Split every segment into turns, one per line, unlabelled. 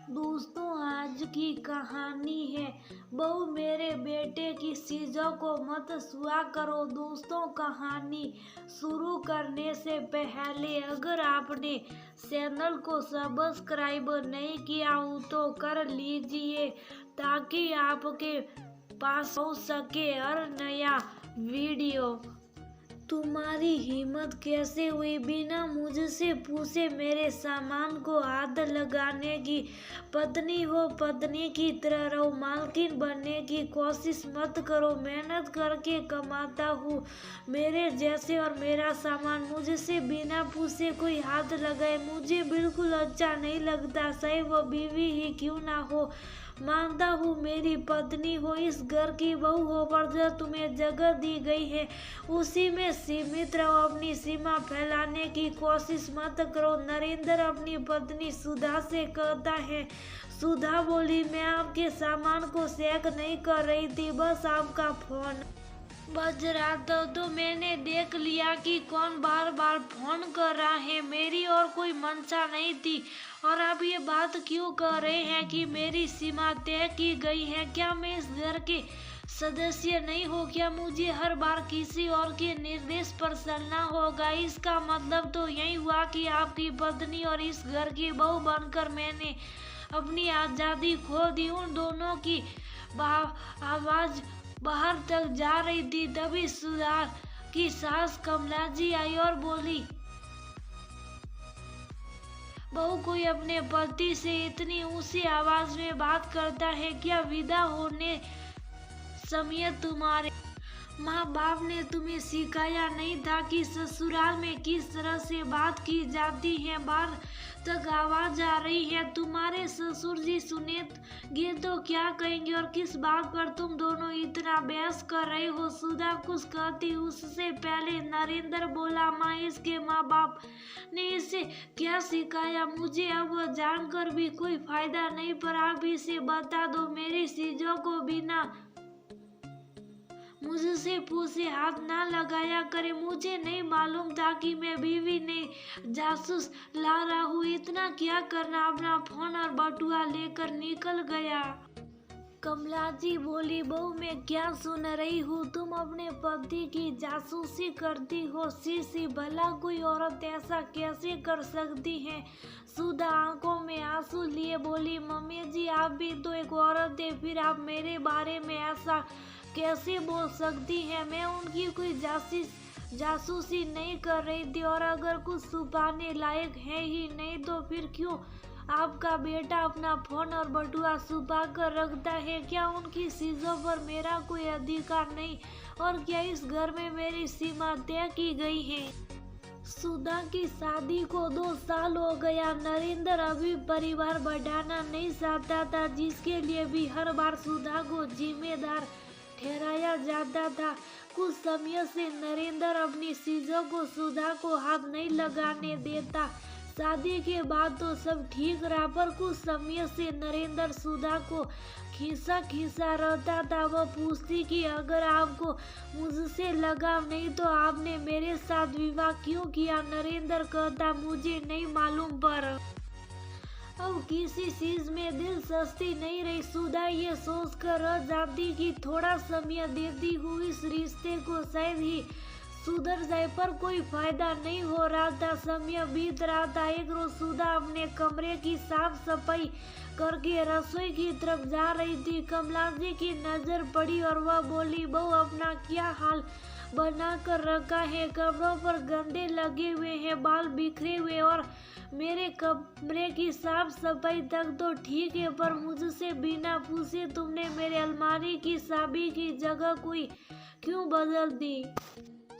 दोस्तों, आज की कहानी है बहू मेरे बेटे की चीजों को मत छुआ करो। दोस्तों, कहानी शुरू करने से पहले अगर आपने चैनल को सब्सक्राइब नहीं किया हो तो कर लीजिए ताकि आपके पास हो सके हर नया वीडियो। तुम्हारी हिम्मत कैसे हुई बिना मुझसे पूछे मेरे सामान को हाथ लगाने की? पत्नी हो, पत्नी की तरह रहो, मालकिन बनने की कोशिश मत करो। मेहनत करके कमाता हूँ मेरे जैसे, और मेरा सामान मुझसे बिना पूछे कोई हाथ लगाए मुझे बिल्कुल अच्छा नहीं लगता, चाहे वो बीवी ही क्यों ना हो। मानता हूँ मेरी पत्नी हो, इस घर की बहू हो, पर जो तुम्हें जगह दी गई है उसी में सीमित रहो। अपनी सीमा फैलाने की कोशिश मत करो। नरेंद्र अपनी पत्नी सुधा से कहता है। सुधा बोली, मैं आपके सामान को चेक नहीं कर रही थी, बस आपका फोन बज रहा था तो मैंने देख लिया कि कौन बार बार फोन कर रहा है। मेरी और कोई मंशा नहीं थी। और आप ये बात क्यों कह रहे हैं कि मेरी सीमा तय की गई है? क्या मैं इस घर के सदस्य नहीं हो? क्या मुझे हर बार किसी और के निर्देश पर चलना होगा? इसका मतलब तो यही हुआ कि आपकी पत्नी और इस घर की बहू बनकर मैंने अपनी आजादी खो दी। उन दोनों की आवाज बाहर तक जा रही थी, तभी सुधार की सास कमला जी आई और बोली, बहू कोई अपने पति से इतनी ऊंची आवाज में बात करता है क्या? विदा होने समय तुम्हारे माँ बाप ने तुम्हें सिखाया नहीं था कि ससुराल में किस तरह से बात की जाती है? बाहर तक आवाज आ रही है। तुम्हारे ससुर जी सुनेंगे तो क्या कहेंगे? और किस बात पर तुम दोनों इतना बहस कर रहे हो? सुधा कुछ कहती उससे पहले नरेंद्र बोला, माँ इसके माँ बाप ने इसे क्या सिखाया? मुझे अब जानकर भी कोई फायदा नहीं, पर आप इसे बता दो मेरी चीजों को बिना मुझसे पूछे हाथ ना लगाया करे। मुझे नहीं मालूम था कि मैं बीवी नहीं जासूस ला रहा हूँ। इतना क्या करना, अपना फोन और बटुआ लेकर निकल गया। कमला जी बोली, बहू मैं क्या सुन रही हूँ? तुम अपने पति की जासूसी करती हो? सी भला कोई औरत ऐसा कैसे कर सकती है? सुधा आंखों में आंसू लिए बोली, मम्मी जी आप भी तो एक औरत है, फिर आप मेरे बारे में ऐसा कैसे बोल सकती हैं? मैं उनकी कोई जासूसी नहीं कर रही थी, और अगर कुछ छुपाने लायक है ही नहीं तो फिर क्यों आपका बेटा अपना फोन और बटुआ छुपा कर रखता है? क्या उनकी चीजों पर मेरा कोई अधिकार नहीं? और क्या इस घर में मेरी सीमा तय की गई है? सुधा की शादी को 2 साल हो गया। नरेंद्र अभी परिवार बढ़ाना नहीं चाहता था, जिसके लिए भी हर बार सुधा को जिम्मेदार ठहराया जाता था। कुछ समय से नरेंद्र अपनी चीजों को सुधा को हाथ नहीं लगाने देता। शादी के बाद तो सब ठीक रहा, पर कुछ समय से नरेंद्र सुधा को खीसा खीसा रहता था। वह पूछती कि अगर आपको मुझसे लगाव नहीं तो आपने मेरे साथ विवाह क्यों किया? नरेंद्र कहता, मुझे नहीं मालूम, पर अब किसी चीज में दिलचस्पी नहीं रही। सुधा ये सोच कर रह जाती कि थोड़ा समय देती हूँ इस रिश्ते को शायद ही सुधर जाए, पर कोई फायदा नहीं हो रहा था। समय बीत रहा था। एक रोज सुधा अपने कमरे की साफ सफाई करके रसोई की तरफ जा रही थी। कमला जी की नजर पड़ी और वह बोली, बहू अपना क्या हाल बना कर रखा है? कपड़ों पर गंदे लगे हुए हैं, बाल बिखरे हुए, और मेरे कमरे की साफ सफाई तक तो ठीक है, पर मुझसे बिना पूछे तुमने मेरे अलमारी की चाबी की जगह कोई क्यों बदल दी?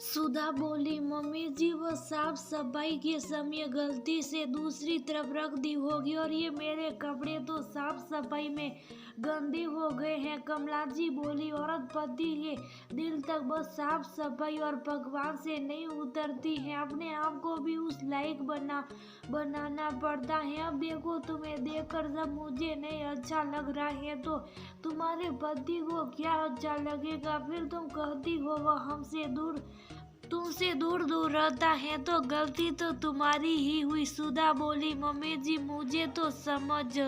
सुधा बोली, मम्मी जी वो साफ सफाई के समय गलती से दूसरी तरफ रख दी होगी, और ये मेरे कपड़े तो साफ सफाई में गंदे हो गए हैं। कमला जी बोली, औरत पति के दिल तक बस साफ सफाई और पकवान से नहीं उतरती है, अपने आप को भी उस लायक बनाना पड़ता है। अब देखो तुम्हें देखकर जब मुझे नहीं अच्छा लग रहा है तो तुम्हारे पति को क्या अच्छा लगेगा? फिर तुम कहती हो वह हमसे तुमसे दूर दूर रहता है, तो गलती तो तुम्हारी ही हुई। सुधा बोली, मम्मी जी मुझे तो समझ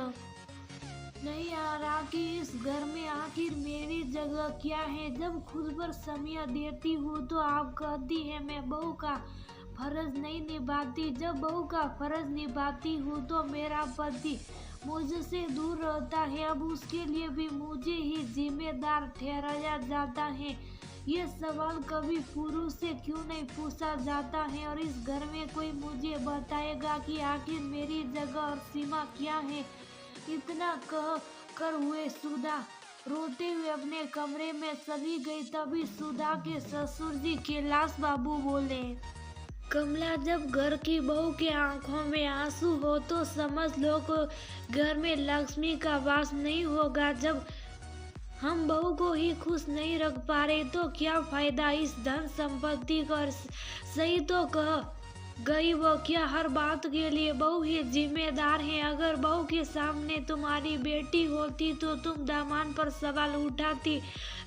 नहीं आ रहा कि इस घर में आखिर मेरी जगह क्या है। जब खुद पर समय देती हूँ तो आप कहती है मैं बहू का फर्ज नहीं निभाती। जब बहू का फर्ज निभाती हूँ तो मेरा पति मुझसे दूर रहता है। अब उसके लिए भी मुझे ही जिम्मेदार ठहराया जाता है। ये सवाल कभी पुरुष से क्यों नहीं पूछा जाता है? और इस घर में कोई मुझे बताएगा कि आखिर मेरी जगह और सीमा क्या है? इतना कह कर हुए सुधा रोते हुए अपने कमरे में चली गई। तभी सुधा के ससुर जी कैलाश बाबू बोले, कमला, जब घर की बहू के आंखों में आंसू हो तो समझ लो कि घर में लक्ष्मी का वास नहीं होगा। जब हम बहू को ही खुश नहीं रख पा रहे तो क्या फायदा इस धन संपत्ति का? सही तो कह गई वो, क्या हर बात के लिए बहू ही जिम्मेदार है? अगर बहू के सामने तुम्हारी बेटी होती तो तुम दामाद पर सवाल उठाती,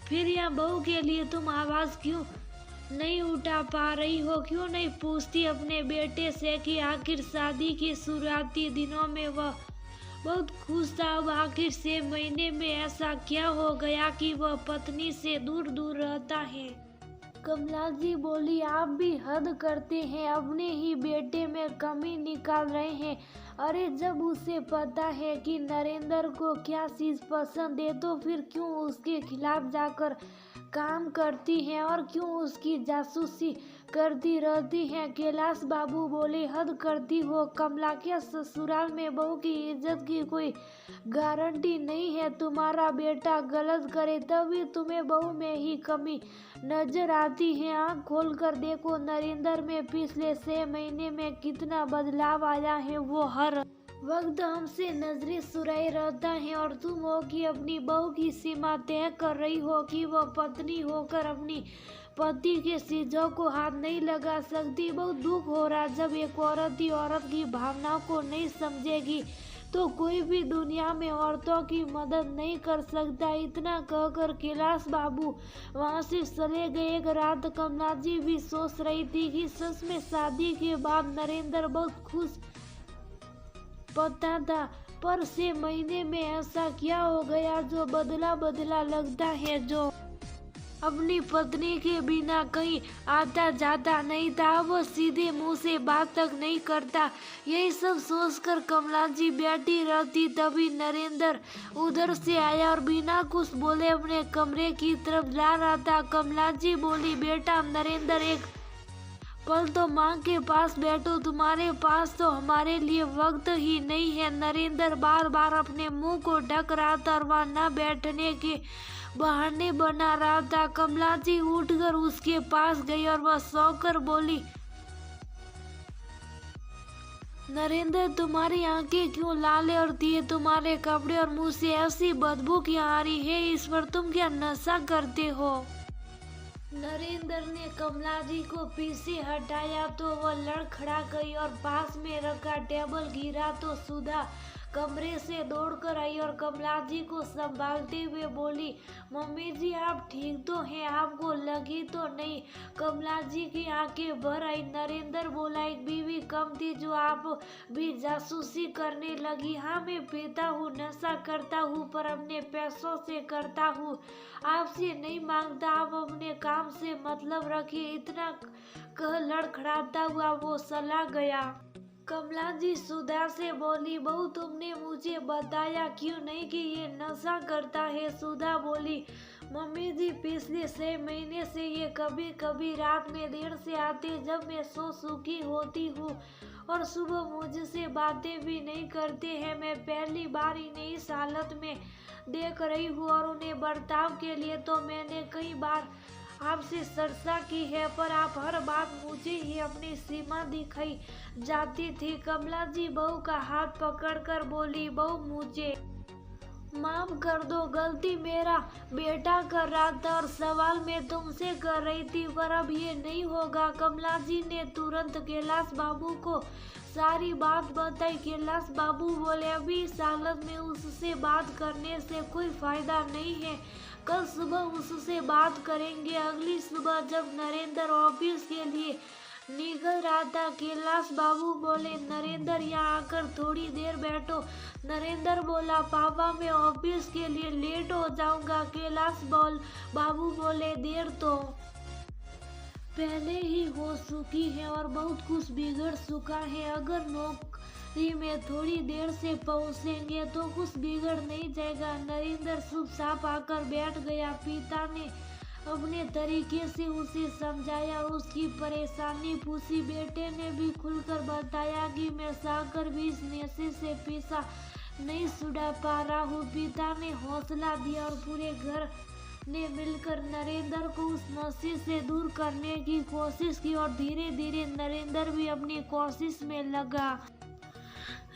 फिर यहाँ बहू के लिए तुम आवाज क्यों नहीं उठा पा रही हो? क्यों नहीं पूछती अपने बेटे से कि आखिर शादी के शुरुआती दिनों में वह बहुत खुश था, अब आखिर 6 महीने में ऐसा क्या हो गया कि वह पत्नी से दूर दूर रहता है? कमला जी बोली, आप भी हद करते हैं, अपने ही बेटे में कमी निकाल रहे हैं। अरे जब उसे पता है कि नरेंद्र को क्या चीज पसंद है तो फिर क्यों उसके खिलाफ जाकर काम करती हैं और क्यों उसकी जासूसी करती रहती हैं? कैलाश बाबू बोले, हद करती हो कमला, क्या ससुराल में बहू की इज्जत की कोई गारंटी नहीं है? तुम्हारा बेटा गलत करे तभी तुम्हें बहू में ही कमी नजर आती है। आँख खोल कर देखो, नरेंद्र में पिछले 6 महीने में कितना बदलाव आया है। वो हर वक्त हमसे नजरें चुराए रहता है और तुम हो कि अपनी बहू की सीमा तय कर रही हो कि वह पत्नी होकर अपनी पति के चीजों को हाथ नहीं लगा सकती। बहुत दुख हो रहा, जब एक औरत ही औरत की भावनाओं को नहीं समझेगी तो कोई भी दुनिया में औरतों की मदद नहीं कर सकता। इतना कहकर कैलाश बाबू वहां से चले गए। एक रात कमला जी भी सोच रही थी कि सच में शादी के बाद नरेंद्र बहुत खुश पता था, पर 6 महीने में ऐसा क्या हो गया जो बदला बदला लगता है, जो अपनी पत्नी के बिना कहीं आता जाता नहीं था, वो सीधे मुंह से बात तक नहीं करता। यही सब सोचकर कमला जी बैठी रहती, तभी नरेंद्र उधर से आया और बिना कुछ बोले अपने कमरे की तरफ जा रहा था। कमला जी बोली, बेटा नरेंद्र, एक पल तो माँ के पास बैठो, तुम्हारे पास तो हमारे लिए वक्त ही नहीं है। नरेंद्र बार बार अपने मुंह को ढक रहा था और वह न बैठने के बहाने बना रहा था। कमला जी उठकर उसके पास गई और वह सोकर बोली, नरेंद्र, तुम्हारी आंखें क्यों लाल है और दिए तुम्हारे कपड़े और मुंह से ऐसी बदबू क्यों आ रही है? इस पर तुम क्या नशा करते हो? नरेंद्र ने कमला जी को पीछे हटाया तो वह लड़खड़ा गई और पास में रखा टेबल गिरा तो सुधा कमरे से दौड़कर आई और कमला जी को संभालते हुए बोली, मम्मी जी आप ठीक तो हैं? आपको लगी तो नहीं? कमला जी की आंखें भर आई। नरेंद्र बोला, एक बीवी कम थी जो आप भी जासूसी करने लगी। हाँ, मैं पीता हूँ, नशा करता हूँ, पर अपने पैसों से करता हूँ, आपसे नहीं मांगता। आप अपने काम से मतलब रखिए। इतना कह लड़खड़ाता हुआ वो चला गया। कमला जी सुधा से बोली, बहू तुमने मुझे बताया क्यों नहीं कि ये नशा करता है? सुधा बोली, मम्मी जी पिछले 6 महीने से ये कभी कभी रात में देर से आते जब मैं सो चुकी होती हूँ और सुबह मुझसे बातें भी नहीं करते हैं। मैं पहली बार इन्हें इस हालत में देख रही हूँ और उन्हें बर्ताव के लिए तो मैंने कई बार आपसे चर्चा की है, पर आप हर बात मुझे ही अपनी सीमा दिखाई जाती थी। कमला जी बहू का हाथ पकड़कर बोली, बहू मुझे माफ कर दो, गलती मेरा बेटा कर रहा था और सवाल मैं तुमसे कर रही थी, पर अब ये नहीं होगा। कमला जी ने तुरंत कैलाश बाबू को सारी बात बताई। कैलाश बाबू बोले, अभी इस हालत में उससे बात करने से कोई फायदा नहीं है, कल सुबह उससे बात करेंगे। अगली सुबह जब नरेंद्र ऑफिस के लिए निकल रहा था। कैलाश बाबू बोले, नरेंद्र यहाँ आकर थोड़ी देर बैठो। नरेंद्र बोला, पापा मैं ऑफिस के लिए लेट हो जाऊंगा। कैलाश बाबू बोले, देर तो पहले ही हो चुकी है और बहुत कुछ बिगड़ चुका है। अगर नौकरी में थोड़ी देर से पहुंचेंगे तो कुछ बिगड़ नहीं जाएगा। नरेंद्र चुपचाप आकर बैठ गया। पिता ने अपने तरीके से उसे समझाया, उसकी परेशानी पूछी। बेटे ने भी खुलकर बताया कि मैं साकर भी इस नशे से पीछा नहीं छुड़ा पा रहा हूँ। पिता ने हौसला दिया और पूरे घर ने मिलकर नरेंद्र को उस नशे से दूर करने की कोशिश की और धीरे धीरे नरेंद्र भी अपनी कोशिश में लगा।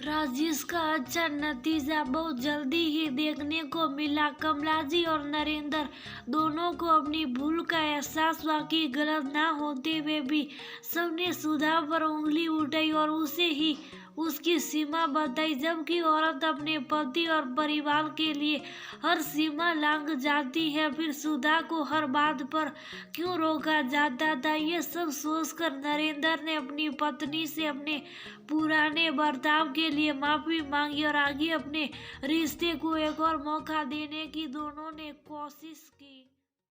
राजेश का अच्छा नतीजा बहुत जल्दी ही देखने को मिला। कमलाजी और नरेंद्र दोनों को अपनी भूल का एहसास हुआ कि गलत ना होते हुए भी सबने सुधा पर उंगली उठाई और उसे ही उसकी सीमा बताई। जबकि औरत अपने पति और परिवार के लिए हर सीमा लांघ जाती है, फिर सुधा को हर बात पर क्यों रोका जाता था। ये सब सोचकर नरेंद्र ने अपनी पत्नी से अपने पुराने बर्ताव के लिए माफी मांगी और आगे अपने रिश्ते को एक और मौका देने की दोनों ने कोशिश की।